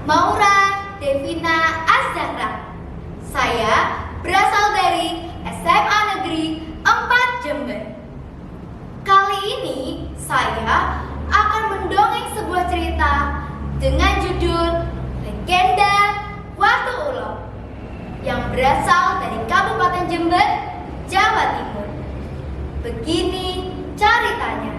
Maura Devina Azahra. Saya berasal dari SMA Negeri 4 Jember. Kali ini saya akan mendongeng sebuah cerita dengan judul Legenda Watu Ulo yang berasal dari Kabupaten Jember, Jawa Timur. Begini ceritanya.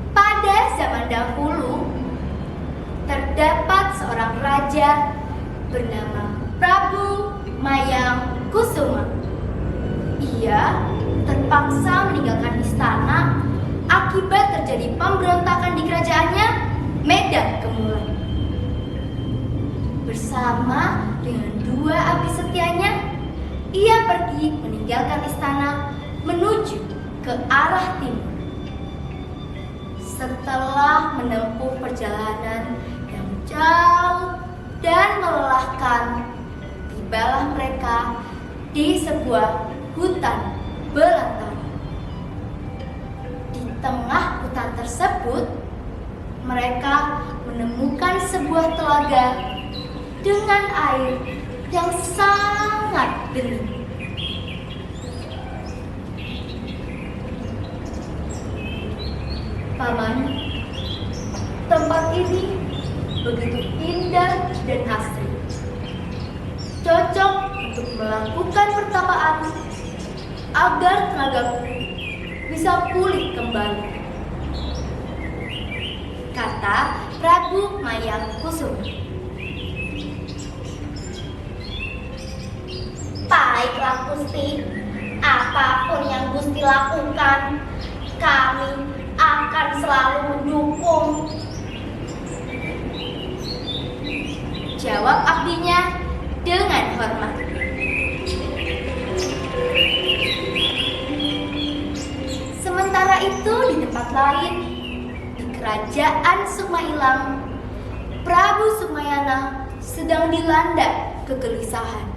Pada zaman dahulu, terdapat seorang raja bernama Prabu Mayang Kusuma. Ia terpaksa meninggalkan istana akibat terjadi pemberontakan di kerajaannya, Medan Kemulan. Bersama dengan dua abdi setianya, ia pergi meninggalkan istana menuju ke arah timur. Setelah menempuh perjalanan yang jauh dan melelahkan, tibalah mereka di sebuah hutan belantara. Di tengah hutan tersebut, mereka menemukan sebuah telaga dengan air yang sangat bening. Paman, tempat ini begitu indah dan asri, cocok untuk melakukan pertapaan agar tenagaku bisa pulih kembali, kata Prabu Mayang Kusuma. Baiklah Gusti, apapun yang Gusti lakukan, kami akan selalu mendukung, jawab abdinya dengan hormat. Sementara itu di tempat lain, di kerajaan Sukmailang, Prabu Sukmayana sedang dilanda kegelisahan.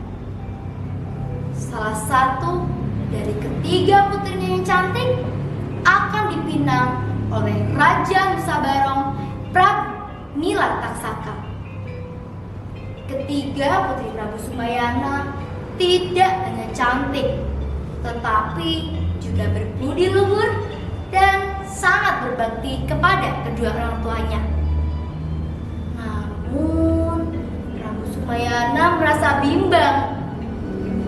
Salah satu dari ketiga putrinya yang cantik akan dipinang oleh Raja Nusa Barong, Prabu Nilataksaka. Ketiga putri Prabu Sukmayana tidak hanya cantik, tetapi juga berbudi luhur dan sangat berbakti kepada kedua orang tuanya. Namun, Prabu Sukmayana merasa bimbang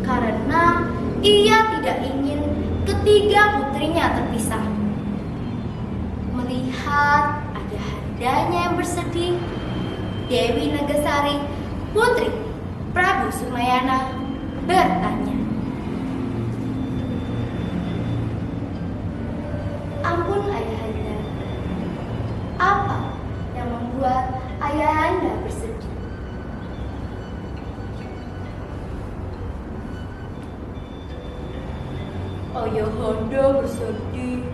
karena ia tidak ingin ketiga putrinya terpisah. Melihat ayahandanya yang bersedih, Dewi Nagasari, putri Prabu Sukmayana, bertanya, "Ampun ayahanda, apa yang membuat ayahanda bersedih?" Ayahanda bersedih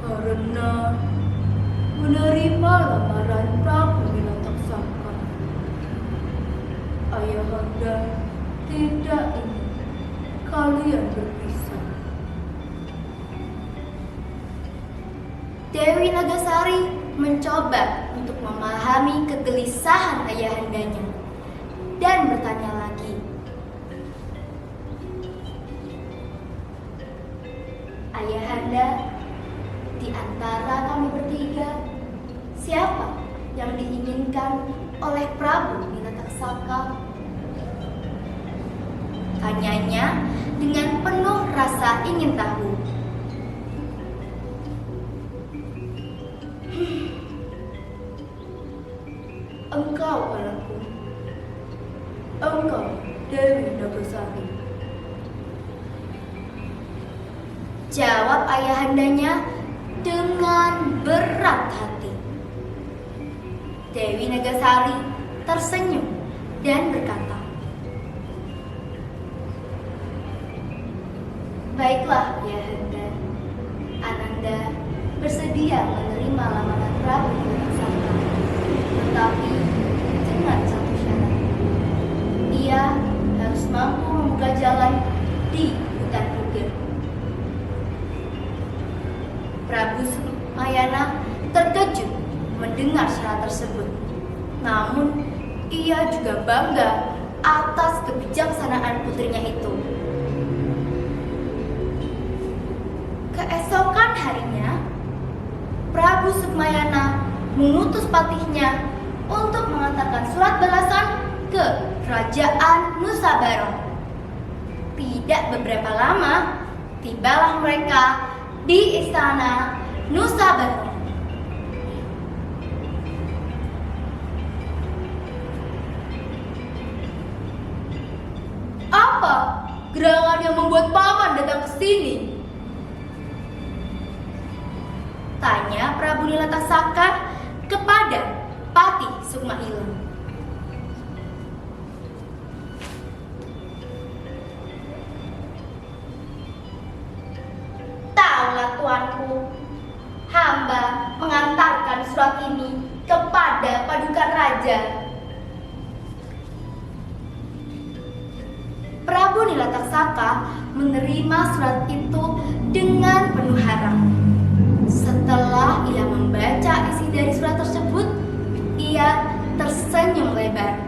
karena menerima lamaran Prabu Nilataksaka. Ayahanda tidak ingin kalian berpisah. Dewi Nagasari mencoba untuk memahami kegelisahan ayahandanya dan bertanya lagi, "Ayahanda, di antara kami bertiga, siapa yang diinginkan oleh Prabu Nilataksaka?" Tanyanya dengan penuh rasa ingin tahu. Engkau anakku, engkau Dewi Nagasari. Jawab ayahandanya dengan berat hati. Dewi Nagasari tersenyum dan berkata, "Baiklah, ayahanda. Ananda bersedia menerima lamaran Prabu Nilataksaka, tetapi dengan satu syarat. Ia harus mampu membuka jalan di hutan Prabu Sumayana terkejut mendengar syarat tersebut. Namun, ia juga bangga atas kebijaksanaan putrinya itu. Keesokan harinya, Prabu Sumayana mengutus patihnya untuk mengantarkan surat balasan ke kerajaan Nusa Barong. Tidak beberapa lama, tibalah mereka di istana Nusa Barong. Apa gerangan yang membuat paman datang ke sini? Tanya Prabu Nilatasaka kepada Patih Sukmaila. Taulah tuanku, hamba mengantarkan surat ini kepada padukan raja. Prabu Nilatasaka menerima surat itu dengan penuh harap. Setelah ia membaca isi dari surat tersebut, ia tersenyum lebar.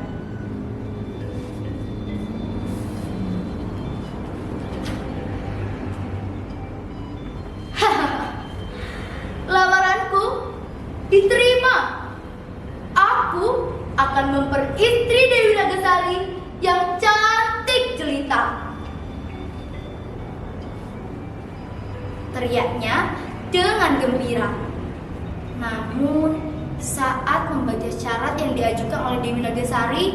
Lamaranku diterima. Aku akan memperistri Dewi Nagasari yang cantik jelita. Teriaknya dengan gembira. Namun, saat membaca syarat yang diajukan oleh Dewi Nagasari,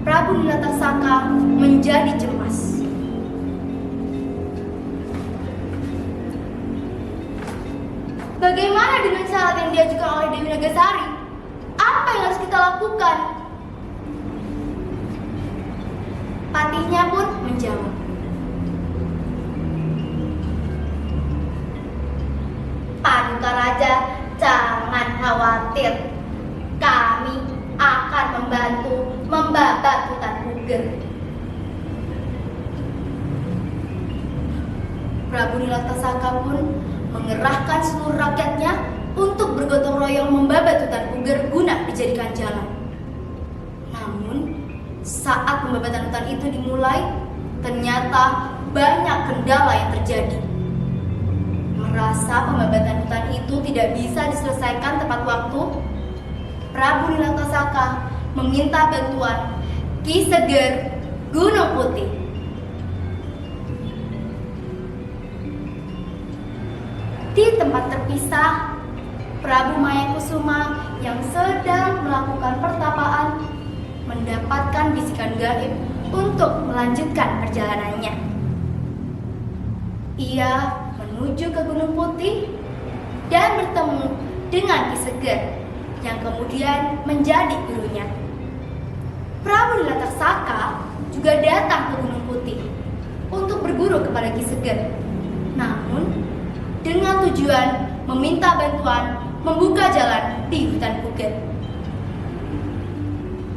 Prabu Nilatasaka menjadi cemas. Bagaimana dengan syarat yang diajukan oleh Dewi Nagasari? Apa yang harus kita lakukan? Patihnya pun menjawab. Paduka raja, jangan khawatir. Kami akan membantu membabat hutan puger. Prabu Nilatasaka pun mengerahkan seluruh rakyatnya untuk bergotong royong membabat hutan puger guna dijadikan jalan. Namun, saat pembabatan hutan itu dimulai, ternyata banyak kendala yang terjadi. Merasa pembabatan hutan itu tidak bisa diselesaikan tepat waktu, Prabu Nilatasaka meminta bantuan Ki Seger Gunung Putih. Di tempat terpisah, Prabu Mayakusuma yang sedang melakukan pertapaan mendapatkan bisikan gaib untuk melanjutkan perjalanannya. Ia menuju ke Gunung Putih dan bertemu dengan Ki Seger yang kemudian menjadi gurunya. Prabu Nilatasaka juga datang ke Gunung Putih untuk berguru kepada Ki Seger. Namun, dengan tujuan meminta bantuan membuka jalan di hutan puger.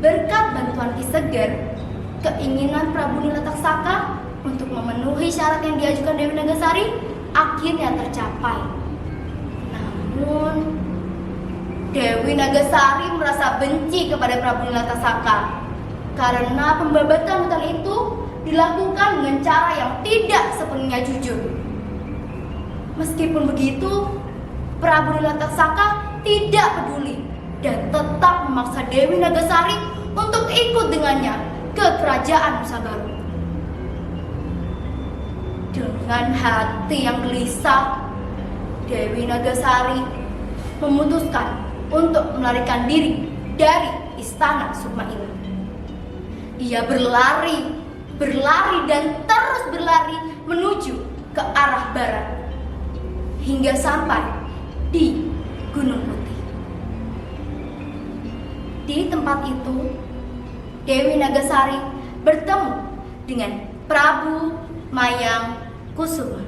Berkat bantuan Ki Seger, keinginan Prabu Nilatasaka untuk memenuhi syarat yang diajukan Dewi Nagasari akhirnya tercapai. Namun, Dewi Nagasari merasa benci kepada Prabu Nilatasaka karena pembabatan hutan itu dilakukan dengan cara yang tidak sepenuhnya jujur. Meskipun begitu, Prabu Nilatasaka tidak peduli dan tetap memaksa Dewi Nagasari untuk ikut dengannya ke kerajaan Nusa Barong. Dengan hati yang gelisah, Dewi Nagasari memutuskan untuk melarikan diri dari istana Sukmaila. Ia berlari dan terus berlari menuju ke arah barat hingga sampai di Gunung Putih. Di tempat itu, Dewi Nagasari bertemu dengan Prabu Mayangkusuma.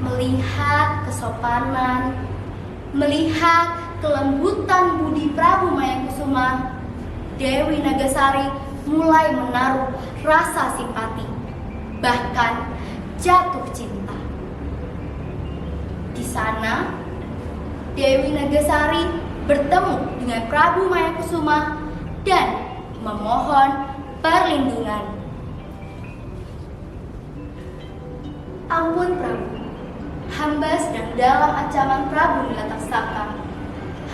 Melihat kesopanan, melihat kelembutan budi Prabu Mayangkusuma, Dewi Nagasari mulai menaruh rasa simpati, bahkan jatuh cinta. sana, Dewi Nagasari bertemu dengan Prabu Mayakusuma dan memohon perlindungan. Ampun Prabu, hamba sedang dalam ancaman Prabu Nilataksaka.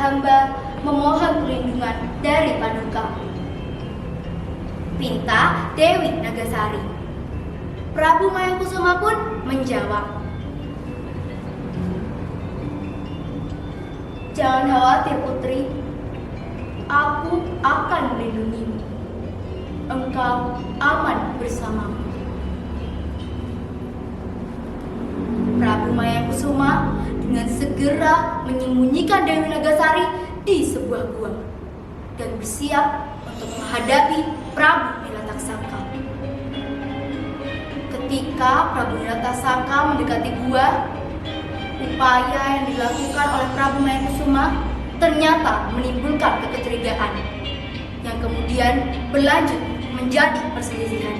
Hamba memohon perlindungan dari Paduka. Pinta Dewi Nagasari. Prabu Mayakusuma pun menjawab, "Jangan khawatir putri, aku akan melindungimu. Engkau aman bersamaku." Prabu Mayakusuma dengan segera menyembunyikan Dewi Nagasari di sebuah gua dan bersiap untuk menghadapi Prabu Nilataksaka. Ketika Prabu Nilataksaka mendekati gua, upaya yang dilakukan oleh Prabu Mayakusuma ternyata menimbulkan kecurigaan yang kemudian berlanjut menjadi perselisihan.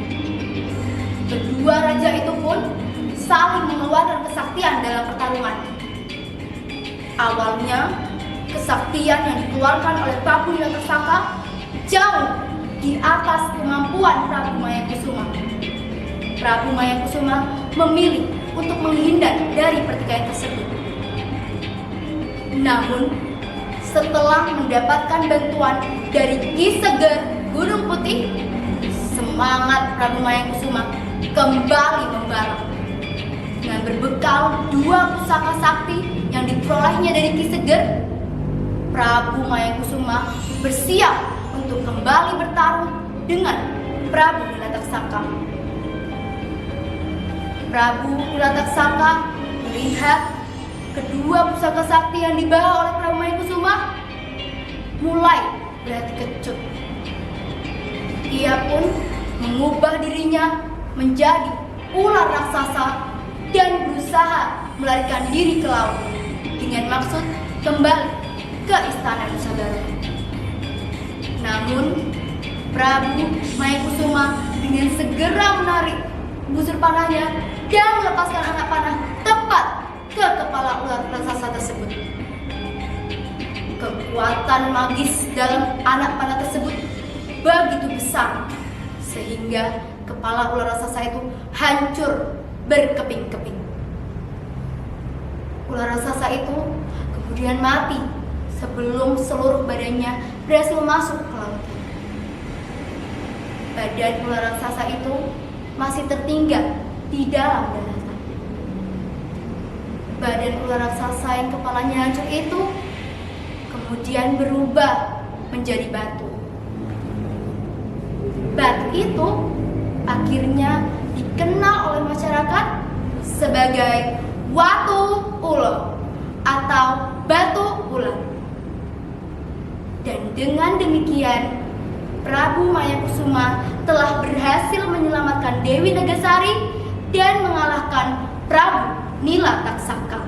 Kedua raja itu pun saling mengeluarkan kesaktian dalam pertarungan. Awalnya, kesaktian yang dikeluarkan oleh Prabu Nilataksaka jauh di atas kemampuan Prabu Mayakusuma. Prabu Mayakusuma memilih untuk menghindar dari pertikaian tersebut. Namun, setelah mendapatkan bantuan dari Ki Seger Gunung Putih, semangat Prabu Mayakusuma kembali membara. Dengan berbekal 2 pusaka sakti yang diperolehnya dari Ki Seger, Prabu Mayakusuma bersiap untuk kembali bertarung dengan Prabu Nilataksaka. Prabu Nilataksaka melihat kedua pusaka sakti yang dibawa oleh Prabu Mayakusuma mulai berhati kecut. Ia pun mengubah dirinya menjadi ular raksasa dan berusaha melarikan diri ke laut dengan maksud kembali ke istana Nusagara. Namun, Prabu Mayakusuma dengan segera menarik busur panahnya dan melepaskan anak panah tepat ke kepala ular raksasa tersebut. Kekuatan magis dalam anak panah tersebut begitu besar sehingga kepala ular raksasa itu hancur berkeping-keping. Ular raksasa itu kemudian mati sebelum seluruh badannya berhasil masuk ke laut. Badan ular raksasa itu masih tertinggal di dalam daratan. Badan ular raksasa yang kepalanya hancur itu kemudian berubah menjadi batu. Batu itu akhirnya dikenal oleh masyarakat sebagai Watu Ulo atau batu ular. Dan dengan demikian, Prabu Mayakusuma telah berhasil menyelamatkan Dewi Nagasari dan mengalahkan Prabu Nilataksaka.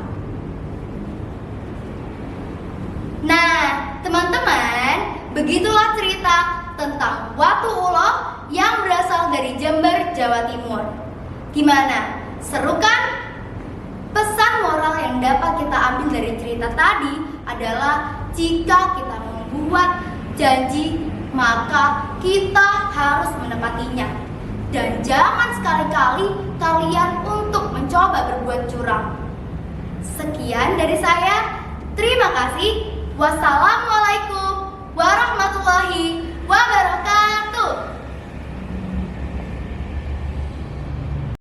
Nah, teman-teman, begitulah cerita tentang Watu Ulo yang berasal dari Jember, Jawa Timur. Gimana? Seru kan? Pesan moral yang dapat kita ambil dari cerita tadi adalah jika kita membuat janji, maka kita harus menepatinya. Dan jangan sekali-kali kalian untuk mencoba berbuat curang. Sekian dari saya. Terima kasih. Wassalamualaikum